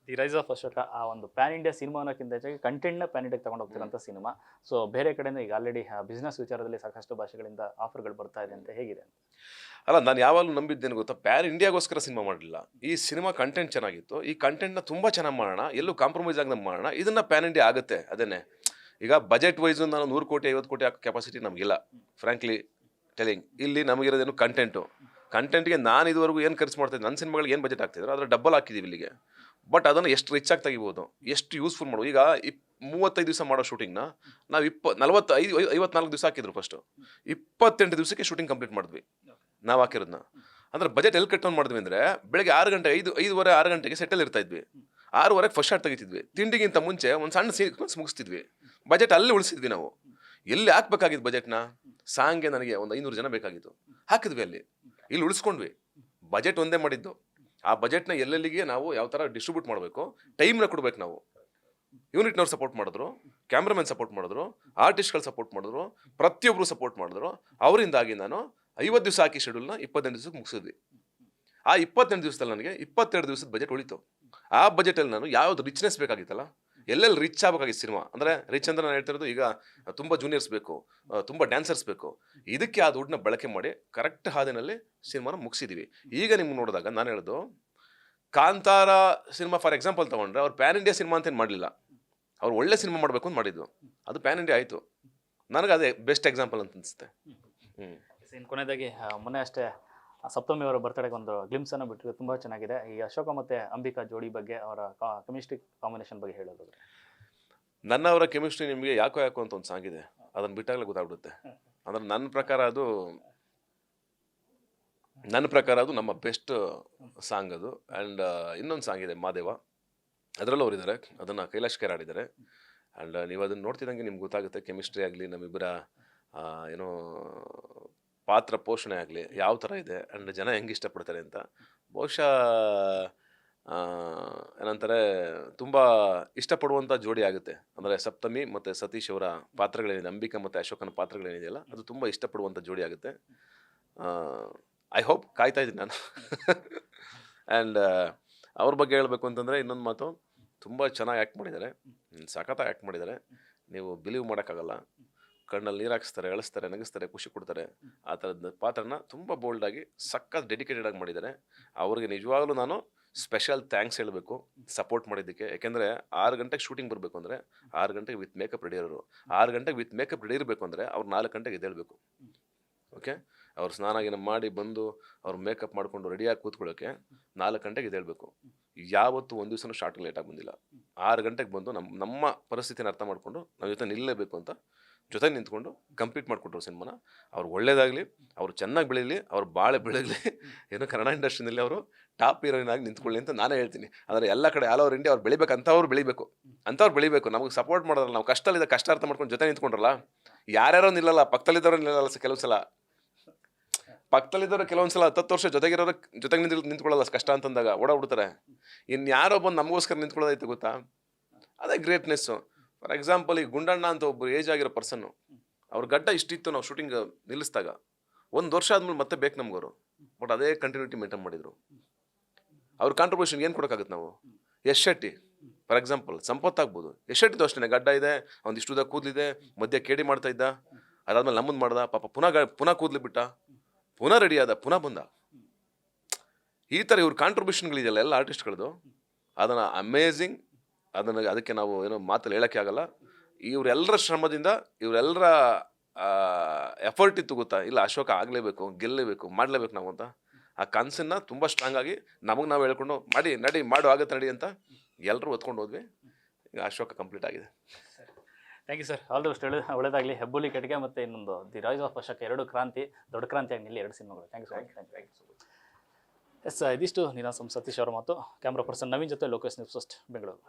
The rise of Ashoka ಆ ಒಂದು PAN India cinema ಅನ್ನೋಕ್ಕಿಂತ ಹೆಚ್ಚಾಗಿ ಕಂಟೆಂಟ್ನ ಪ್ಯಾನ್ ಇಂಡಿಯಾಗೆ ತಗೊಂಡು ಹೋಗ್ತಿರೋಂಥ ಸಿನಿಮಾ. ಸೊ ಬೇರೆ ಕಡೆಯಿಂದ ಈಗ ಆಲ್ರೆಡಿ ಬಿಸ್ನೆಸ್ ವಿಚಾರದಲ್ಲಿ ಸಾಕಷ್ಟು ಭಾಷೆಗಳಿಂದ ಆಫರ್ಗಳು ಬರ್ತಾ ಇದೆ ಅಂತ ಹೇಗಿದೆ ಅಂತ? ಅಲ್ಲ, ನಾನು ಯಾವಾಗಲೂ ನಂಬಿದ್ದೇನೆ ಗೊತ್ತಾ, ಪ್ಯಾನ್ ಇಂಡಿಯಾಗೋಸ್ಕರ ಸಿನಿಮಾ ಮಾಡಲಿಲ್ಲ. ಈ ಸಿನಿಮಾ ಕಂಟೆಂಟ್ ಚೆನ್ನಾಗಿತ್ತು, ಈ ಕಂಟೆಂಟ್ನ ತುಂಬ ಚೆನ್ನಾಗಿ ಮಾಡೋಣ, ಎಲ್ಲೂ ಕಾಂಪ್ರಮೈಸ್ ಆಗದೆ ಮಾಡೋಣ, ಇದನ್ನ ಪ್ಯಾನ್ ಇಂಡಿಯಾ ಆಗುತ್ತೆ. ಅದೇನೆ ಈಗ ಬಜೆಟ್ ವೈಸು ನಾನು 100 ಕೋಟಿ 50 ಕೋಟಿ ಹಾಕೋ ಕೆಪಾಸಿಟಿ ನಮಗಿಲ್ಲ, ಫ್ರ್ಯಾಂಕ್ಲಿ ಟೆಲಿಂಗ್. ಇಲ್ಲಿ ನಮಗಿರೋದೇನು ಕಂಟೆಂಟ್ಗೆ ನಾನು ಇದುವರೆಗೂ ಏನು ಖರ್ಚು ಮಾಡ್ತಿದ್ದೆ, ನನ್ನ ಸಿನಿಮಾಗಳಿಗೆ ಏನು ಬಜೆಟ್ ಆಗ್ತಿದ್ರು ಅದರ ಡಬಲ್ ಹಾಕಿದ್ದೀವಿ ಇಲ್ಲಿಗೆ. ಬಟ್ ಅದನ್ನು ಎಷ್ಟು ರಿಚ್ ಆಗಿ ತೆಗಿಬೋದು, ಎಷ್ಟು ಯೂಸ್ಫುಲ್ ಮಾಡ್ಬೋದು. ಈಗ 35 ದಿವಸ ಮಾಡೋ ಶೂಟಿಂಗ್ನ ನಾವು 54 ದಿವಸ ಹಾಕಿದ್ರು. ಫಸ್ಟು 28 ದಿವಸಕ್ಕೆ ಶೂಟಿಂಗ್ ಕಂಪ್ಲೀಟ್ ಮಾಡಿದ್ವಿ ನಾವು ಹಾಕಿರೋದನ್ನ. ಅಂದ್ರೆ ಬಜೆಟ್ ಎಲ್ಲಿ ಕಟ್ ಡೌನ್ ಮಾಡಿದ್ವಿ ಅಂದರೆ, ಬೆಳಗ್ಗೆ 6 ಗಂಟೆ 5:30 6 ಗಂಟೆಗೆ ಸೆಟಲ್ ಇರ್ತಾ ಇದ್ವಿ. 6:30 ಫಸ್ಟ್ ಶಾಟ್ ತೆಗಿತಿದ್ವಿ. ತಿಂಡಿಗಿಂತ ಮುಂಚೆ ಒಂದು ಸಣ್ಣ ಸೀಕ್ವೆನ್ಸ್ ಮುಗಿಸ್ತಿದ್ವಿ. ಬಜೆಟ್ ಅಲ್ಲಿ ಉಳಿಸಿದ್ವಿ ನಾವು. ಎಲ್ಲಿ ಹಾಕ್ಬೇಕಾಗಿದ್ದು ಬಜೆಟ್ನ? ಸಾಂಗ್ಗೆ ನನಗೆ ಒಂದು 500 ಜನ ಬೇಕಾಗಿತ್ತು, ಹಾಕಿದ್ವಿ ಅಲ್ಲಿ. ಇಲ್ಲಿ ಉಳಿಸ್ಕೊಂಡ್ವಿ. ಬಜೆಟ್ ಒಂದೇ ಮಾಡಿದ್ದು. ಆ ಬಜೆಟ್ನ ಎಲ್ಲೆಲ್ಲಿಗೆ ನಾವು ಯಾವ ಥರ ಡಿಸ್ಟ್ರಿಬ್ಯೂಟ್ ಮಾಡಬೇಕು, ಟೈಮ್ನ ಕೊಡ್ಬೇಕು ನಾವು. ಯೂನಿಟ್ನವ್ರು ಸಪೋರ್ಟ್ ಮಾಡಿದ್ರು, ಕ್ಯಾಮ್ರಾಮನ್ ಸಪೋರ್ಟ್ ಮಾಡಿದ್ರು, ಆರ್ಟಿಸ್ಟ್ಗಳು ಸಪೋರ್ಟ್ ಮಾಡಿದ್ರು, ಪ್ರತಿಯೊಬ್ಬರು ಸಪೋರ್ಟ್ ಮಾಡಿದ್ರು. ಅವರಿಂದಾಗಿ ನಾನು 50 ದಿವಸ ಹಾಕಿ ಶೆಡ್ಯೂಲ್ನ 28 ದಿವಸಕ್ಕೆ ಮುಗಿಸಿದ್ವಿ. ಆ 28 ದಿವಸದಲ್ಲಿ ನನಗೆ 22 ದಿವಸದ ಬಜೆಟ್ ಉಳಿತು. ಆ ಬಜೆಟಲ್ಲಿ ನಾನು ಯಾವ್ದು ರಿಚ್ನೆಸ್ ಬೇಕಾಗಿತ್ತಲ್ಲ, ಎಲ್ಲೆಲ್ಲಿ ರಿಚ್ ಆಗಬೇಕಾಗಿತ್ತು ಸಿನಿಮಾ. ಅಂದರೆ ರಿಚ್ ಅಂದರೆ ನಾನು ಹೇಳ್ತಿರೋದು, ಈಗ ತುಂಬ ಜೂನಿಯರ್ಸ್ ಬೇಕು, ತುಂಬ ಡ್ಯಾನ್ಸರ್ಸ್ ಬೇಕು. ಇದಕ್ಕೆ ಆ ದುಡ್ಡನ್ನ ಬಳಕೆ ಮಾಡಿ ಕರೆಕ್ಟ್ ಹಾದಿನಲ್ಲಿ ಸಿನಿಮಾನ ಮುಗಿಸಿದ್ದೀವಿ. ಈಗ ನಿಮ್ಗೆ ನೋಡಿದಾಗ ನಾನು ಹೇಳೋದು, ಕಾಂತಾರ ಸಿನಿಮಾ ಫಾರ್ ಎಕ್ಸಾಂಪಲ್ ತೊಗೊಂಡ್ರೆ, ಅವ್ರು ಪ್ಯಾನ್ ಇಂಡಿಯಾ ಸಿನಿಮಾ ಅಂತೇನು ಮಾಡಲಿಲ್ಲ. ಅವ್ರು ಒಳ್ಳೆ ಸಿನಿಮಾ ಮಾಡಬೇಕು ಅಂತ ಮಾಡಿದ್ದು, ಅದು ಪ್ಯಾನ್ ಇಂಡಿಯಾ ಆಯಿತು. ನನಗೆ ಅದೇ ಬೆಸ್ಟ್ ಎಕ್ಸಾಂಪಲ್ ಅಂತ ಅನಿಸುತ್ತೆ. ಇನ್ನು ಕೊನೆಯದಾಗಿ ಮೊನ್ನೆ ಅಷ್ಟೇ ಸಪ್ತಮಿ ಅವರ ಬರ್ತಡೆಗೆ ಒಂದು ಗ್ಲಿಮ್ಸನ್ನು ಬಿಟ್ಟರೆ ತುಂಬ ಚೆನ್ನಾಗಿದೆ. ಈ ಅಶೋಕ ಮತ್ತು ಅಂಬಿಕಾ ಜೋಡಿ ಬಗ್ಗೆ, ಅವರ ಕೆಮಿಸ್ಟ್ರಿ ಕಾಂಬಿನೇಷನ್ ಬಗ್ಗೆ ಹೇಳೋದಾದ್ರೆ? ನನ್ನವರ ಕೆಮಿಸ್ಟ್ರಿ ನಿಮಗೆ ಯಾಕೋ ಅಂತ ಒಂದು ಸಾಂಗ್ ಇದೆ, ಅದನ್ನು ಬಿಟ್ಟಾಗಲೇ ಗೊತ್ತಾಗ್ಬಿಡುತ್ತೆ. ಅಂದ್ರೆ ನನ್ನ ಪ್ರಕಾರ ಅದು ನಮ್ಮ ಬೆಸ್ಟ್ ಸಾಂಗ್ ಅದು. ಆ್ಯಂಡ್ ಇನ್ನೊಂದು ಸಾಂಗ್ ಇದೆ ಮಾದೇವ, ಅದರಲ್ಲೂ ಅವರಿದ್ದಾರೆ. ಅದನ್ನು ಕೈಲಾಶ್ ಖೇರ್ ಆಡಿದ್ದಾರೆ. ಆ್ಯಂಡ್ ನೀವು ಅದನ್ನು ನೋಡ್ತಿದ್ದಂಗೆ ನಿಮ್ಗೆ ಗೊತ್ತಾಗುತ್ತೆ, ಕೆಮಿಸ್ಟ್ರಿ ಆಗಲಿ, ನಮ್ಮಿಬ್ಬರ ಏನೋ ಪಾತ್ರ ಪೋಷಣೆ ಆಗಲಿ ಯಾವ ಥರ ಇದೆ, ಆ್ಯಂಡ್ ಜನ ಹೆಂಗೆ ಇಷ್ಟಪಡ್ತಾರೆ ಅಂತ. ಬಹುಶಃ ಏನಂತಾರೆ, ತುಂಬ ಇಷ್ಟಪಡುವಂಥ ಜೋಡಿ ಆಗುತ್ತೆ. ಅಂದರೆ ಸಪ್ತಮಿ ಮತ್ತು ಸತೀಶ್ ಅವರ ಪಾತ್ರಗಳೇನಿದೆ, ಅಂಬಿಕಾ ಮತ್ತು ಅಶೋಕನ ಪಾತ್ರಗಳೇನಿದೆಯಲ್ಲ, ಅದು ತುಂಬ ಇಷ್ಟಪಡುವಂಥ ಜೋಡಿ ಆಗುತ್ತೆ. ಐ ಹೋಪ್, ಕಾಯ್ತಾ ಇದ್ದೀನಿ ನಾನು. ಆ್ಯಂಡ್ ಅವ್ರ ಬಗ್ಗೆ ಹೇಳಬೇಕು ಅಂತಂದರೆ, ಇನ್ನೊಂದು ಮಾತು, ತುಂಬ ಚೆನ್ನಾಗಿ ಆ್ಯಕ್ಟ್ ಮಾಡಿದ್ದಾರೆ, ಸಖತ್ತಾಗಿ ಆ್ಯಕ್ಟ್ ಮಾಡಿದ್ದಾರೆ. ನೀವು ಬಿಲೀವ್ ಮಾಡೋಕ್ಕಾಗಲ್ಲ. ಕಣ್ಣಲ್ಲಿ ನೀರು ಹಾಕಿಸ್ತಾರೆ, ಎಳಿಸ್ತಾರೆ, ನಗಿಸ್ತಾರೆ, ಖುಷಿ ಕೊಡ್ತಾರೆ. ಆ ಥರದ ಪಾತ್ರನ ತುಂಬ ಬೋಲ್ಡಾಗಿ ಸಖತ್ ಡೆಡಿಕೇಟೆಡ್ ಆಗಿ ಮಾಡಿದ್ದಾರೆ. ಅವ್ರಿಗೆ ನಿಜವಾಗ್ಲೂ ನಾನು ಸ್ಪೆಷಲ್ ಥ್ಯಾಂಕ್ಸ್ ಹೇಳಬೇಕು ಸಪೋರ್ಟ್ ಮಾಡಿದ್ದಕ್ಕೆ. ಯಾಕೆಂದರೆ 6 ಗಂಟೆಗೆ ಶೂಟಿಂಗ್ ಬರಬೇಕು ಅಂದರೆ 6 ಗಂಟೆಗೆ ವಿತ್ ಮೇಕಪ್ ರೆಡಿ ಇರೋರು. 6 ಗಂಟೆಗೆ ವಿತ್ ಮೇಕಪ್ ರೆಡಿ ಇರಬೇಕು ಅಂದರೆ ಅವ್ರು 4 ಗಂಟೆಗೆ ಎದ್ದೇಳಬೇಕು. ಓಕೆ, ಅವ್ರು ಸ್ನಾನ ಮಾಡಿ ಬಂದು ಅವ್ರು ಮೇಕಪ್ ಮಾಡಿಕೊಂಡು ರೆಡಿಯಾಗಿ ಕೂತ್ಕೊಳ್ಳೋಕ್ಕೆ 4 ಗಂಟೆಗೆ ಎದ್ದೇಳಬೇಕು. ಯಾವತ್ತೂ ಒಂದು ದಿವಸನೂ ಶಾರ್ಟಿಂಗ್ ಲೇಟಾಗಿ ಬಂದಿಲ್ಲ. 6 ಗಂಟೆಗೆ ಬಂದು ನಮ್ಮ ಪರಿಸ್ಥಿತಿನ ಅರ್ಥ ಮಾಡಿಕೊಂಡು ನಮ್ಮ ಜೊತೆ ನಿಲ್ಲಲೇಬೇಕು ಅಂತ ಜೊತೆ ನಿಂತ್ಕೊಂಡು ಕಂಪ್ಲೀಟ್ ಮಾಡಿಕೊಟ್ರು ಸಿನಿಮಾನ. ಅವ್ರು ಒಳ್ಳೇದಾಗಲಿ, ಅವ್ರು ಚೆನ್ನಾಗಿ ಬೆಳೀಲಿ, ಅವ್ರು ಬಾಳೆ ಬೆಳಗಲಿ, ಏನೋ ಕನ್ನಡ ಇಂಡಸ್ಟ್ರಿನಲ್ಲಿ ಅವರು ಟಾಪ್ ಹೀರೋಯಿನ್ ಆಗಿ ನಿಂತ್ಕೊಳ್ಳಿ ಅಂತ ನಾನೇ ಹೇಳ್ತೀನಿ. ಆದರೆ ಎಲ್ಲ ಕಡೆ ಆಲ್ ಓವರ್ ಇಂಡಿಯಾ ಅವ್ರು ಬೆಳಿಬೇಕು, ಅಂಥವ್ರು ಬೆಳಿಬೇಕು. ನಮಗೆ ಸಪೋರ್ಟ್ ಮಾಡೋರಲ್ಲ, ನಾವು ಕಷ್ಟದಲ್ಲಿದ್ದ ಕಷ್ಟ ಅರ್ಥ ಮಾಡ್ಕೊಂಡು ಜೊತೆ ನಿಂತ್ಕೊಂಡ್ರಲ್ಲ. ಯಾರ್ಯಾರೋ ನಿಲ್ಲಲ್ಲ, ಪಕ್ಕದಲ್ಲಿದ್ದವರು ನಿಲ್ಲಲ್ಲ. ಕೆಲವು ಸಲ ಪಕ್ಕದಲ್ಲಿದ್ದವರು ಕೆಲವೊಂದು ಸಲ 10 ವರ್ಷ ಜೊತೆಗೆ ನಿಂತ್ಕೊಳ್ಳಲ್ಲ, ಕಷ್ಟ ಅಂತಂದಾಗ ಓಡಾಡ್ಬಿಡ್ತಾರೆ. ಇನ್ಯಾರೋ ಬಂದು ನಮಗೋಸ್ಕರ ನಿಂತ್ಕೊಳ್ಳೋದೈತೆ ಗೊತ್ತಾ, ಅದೇ ಗ್ರೇಟ್ನೆಸ್ಸು. ಫಾರ್ ಎಕ್ಸಾಂಪಲ್, ಈ ಗುಂಡಣ್ಣ ಅಂತ ಒಬ್ಬರು ಏಜ್ ಆಗಿರೋ ಪರ್ಸನ್ನು, ಅವ್ರ ಗಡ್ಡ ಇಷ್ಟಿತ್ತು ನಾವು ಶೂಟಿಂಗ್ ನಿಲ್ಲಿಸಿದಾಗ. 1 ವರ್ಷ ಆದಮೇಲೆ ಮತ್ತೆ ಬೇಕು ನಮಗವರು, ಬಟ್ ಅದೇ ಕಂಟಿನ್ಯೂಟಿ ಮೇಂಟೈನ್ ಮಾಡಿದರು. ಅವ್ರ ಕಾಂಟ್ರಿಬ್ಯೂಷನ್ ಏನು ಕೊಡೋಕ್ಕಾಗುತ್ತೆ ನಾವು? ಯಶ್ ಶೆಟ್ಟಿ ಫಾರ್ ಎಕ್ಸಾಂಪಲ್, ಸಂಪತ್ ಆಗ್ಬೋದು. ಯಶ್ ಶೆಟ್ಟಿದು ಅಷ್ಟೇ, ಗಡ್ಡ ಇದೆ, ಒಂದಿಷ್ಟುದ ಕೂದಲಿದೆ, ಮಧ್ಯೆ ಕೇಡಿ ಮಾಡ್ತಾ ಇದ್ದ, ಅದಾದ್ಮೇಲೆ ನಮ್ಮದು ಮಾಡ್ದ. ಪಾಪ ಪುನಃ ಕೂದಲು ಬಿಟ್ಟ, ಪುನಃ ರೆಡಿ ಆದ, ಪುನಃ ಬಂದ. ಈ ಥರ ಇವ್ರ ಕಾಂಟ್ರಿಬ್ಯೂಷನ್ಗಳಿದೆಯಲ್ಲ ಎಲ್ಲ ಆರ್ಟಿಸ್ಟ್ಗಳದ್ದು, ಅದನ್ನು ಅಮೇಝಿಂಗ್. ಅದಕ್ಕೆ ನಾವು ಏನೋ ಮಾತಲ್ಲಿ ಹೇಳೋಕ್ಕೆ ಆಗಲ್ಲ. ಇವರೆಲ್ಲರ ಶ್ರಮದಿಂದ, ಇವರೆಲ್ಲರ ಎಫರ್ಟ್ ಇತ್ತು ಗೊತ್ತಾ. ಇಲ್ಲ, ಅಶೋಕ ಆಗಲೇಬೇಕು, ಗೆಲ್ಲಲೇಬೇಕು, ಮಾಡಲೇಬೇಕು ನಾವು ಅಂತ. ಆ ಕನಸನ್ನು ತುಂಬ ಸ್ಟ್ರಾಂಗ್ ಆಗಿ ನಮಗೆ ನಾವು ಹೇಳ್ಕೊಂಡು ಮಾಡು ಆಗುತ್ತೆ ನಡಿ ಅಂತ ಎಲ್ಲರೂ ಒತ್ಕೊಂಡು ಹೋದ್ವಿ. ಈಗ ಅಶೋಕ ಕಂಪ್ಲೀಟ್ ಆಗಿದೆ. Thank you sir, all the best. ಒಳ್ಳೆದಾಗಲಿ. ಹೆಬ್ಬುಲಿ ಕಟ್ಟಿಗೆ ಮತ್ತು ಇನ್ನೊಂದು ದಿ ರೈಸ್ ಆಫ್ ಅಶೋಕ, 2 ಕ್ರಾಂತಿ, ದೊಡ್ಡ ಕ್ರಾಂತಿಯಾಗಿ ನಿಲ್ಲಿ 2 ಸಿನಿಮಾಗಳು. Thank you so much. Yes, ಇದಿಷ್ಟು ನೀನಾಸಂ ಸತೀಶ್ ಅವರ ಮಾತು. ಕ್ಯಾಮ್ರಾ ಪರ್ಸನ್ ನವೀನ್ ಜೊತೆ ಲೋಕೇಶ್, ನ್ಯೂಸ್ ಫಸ್ಟ್, ಬೆಂಗಳೂರು.